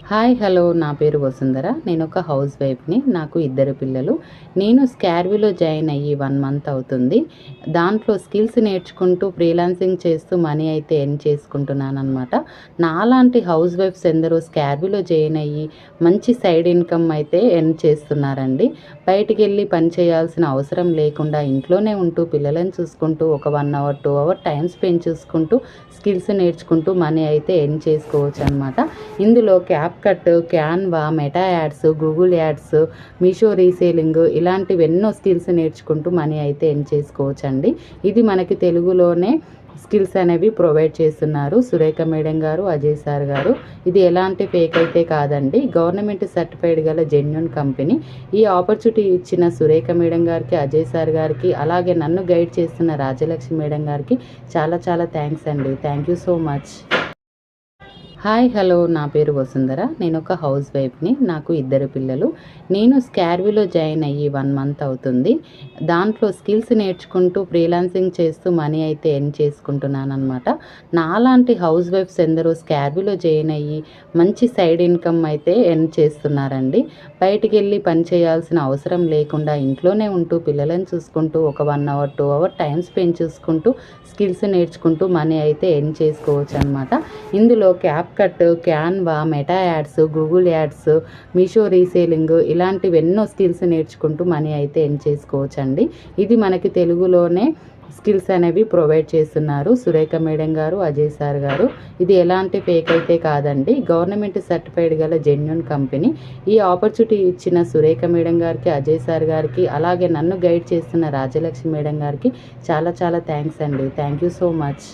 Hi hello నా పేరు వసుంధర. నేను ఒక హౌస్ వైఫ్ని. నాకు ఇద్దరు పిల్లలు. నేను స్కార్విలో జాయిన్ అయ్యి 1 మంత్ అవుతుంది. దాంట్లో స్కిల్స్ నేర్చుకుంటూ ఫ్రీలాన్సింగ్ చేస్తూ మనీ అయితే ఎర్న్ చేసుకుంటున్నాను అనమాట. నాలాంటి హౌస్ వైఫ్స్ ఎందరో స్కార్విలో జాయిన్ అయ్యి మంచి సైడ్ ఇన్కమ్ అయితే ఎర్న్ చేస్తున్నారండి. బయటికి వెళ్ళి పని చేయాల్సిన అవసరం లేకుండా ఇంట్లోనే ఉంటూ పిల్లలను చూసుకుంటూ ఒక 1 అవర్ 2 అవర్ టైం స్పెండ్ చేసుకుంటూ స్కిల్స్ నేర్చుకుంటూ మనీ అయితే ఎర్న్ చేసుకోవచ్చు అనమాట. ఇందులో CapCut, Canva, meta ads, Google ads, Meesho reselling ఇలాంటివి ఎన్నో స్కిల్స్ నేర్చుకుంటూ మనీ అయితే ఎర్న్ చేసుకోవచ్చండి. ఇది మనకి తెలుగులోనే స్కిల్స్ అనేవి ప్రొవైడ్ చేస్తున్నారు సురేఖ మేడం గారు, అజయ్ సార్ గారు. ఇది ఎలాంటి ఫేక్ అయితే కాదండి, గవర్నమెంట్ సర్టిఫైడ్ గల జెన్యూన్ కంపెనీ. ఈ ఆపర్చునిటీ ఇచ్చిన సురేఖ మేడం గారికి, అజయ్ సార్ గారికి, అలాగే నన్ను గైడ్ చేస్తున్న రాజలక్ష్మి మేడం గారికి చాలా చాలా థ్యాంక్స్ అండి. Thank you so much. Hi hello నా పేరు వసుంధర. నేను ఒక హౌస్ వైఫ్ని. నాకు ఇద్దరు పిల్లలు. నేను స్కార్విలో జాయిన్ అయ్యి 1 మంత్ అవుతుంది. దాంట్లో స్కిల్స్ నేర్చుకుంటూ ఫ్రీలాన్సింగ్ చేస్తూ మనీ అయితే ఎర్న్ చేసుకుంటున్నాను అనమాట. నాలాంటి హౌస్ వైఫ్స్ ఎందరో స్కార్విలో జాయిన్ అయ్యి మంచి సైడ్ ఇన్కమ్ అయితే ఎర్న్ చేస్తున్నారండి. బయటికి వెళ్ళి పని చేయాల్సిన అవసరం లేకుండా ఇంట్లోనే ఉంటూ పిల్లలను చూసుకుంటూ ఒక 1 అవర్ 2 అవర్ టైం స్పెండ్ చేసుకుంటూ స్కిల్స్ నేర్చుకుంటూ మనీ అయితే ఎర్న్ చేసుకోవచ్చు అనమాట. ఇందులో CapCut, Canva, meta ads, Google ads, Meesho reselling ఇలాంటివి ఎన్నో స్కిల్స్ నేర్చుకుంటూ మనీ అయితే ఎర్న్ చేసుకోవచ్చండి. ఇది మనకి తెలుగులోనే స్కిల్స్ అనేవి ప్రొవైడ్ చేస్తున్నారు సురేఖ మేడం గారు, అజయ్ సార్ గారు. ఇది ఎలాంటి ఫేక్ అయితే కాదండి, గవర్నమెంట్ సర్టిఫైడ్ గల జెన్యూన్ కంపెనీ. ఈ ఆపర్చునిటీ ఇచ్చిన సురేఖ మేడం గారికి, అజయ్ సార్ గారికి, అలాగే నన్ను గైడ్ చేస్తున్న రాజలక్ష్మి మేడం గారికి చాలా చాలా థ్యాంక్స్ అండి. Thank you so much.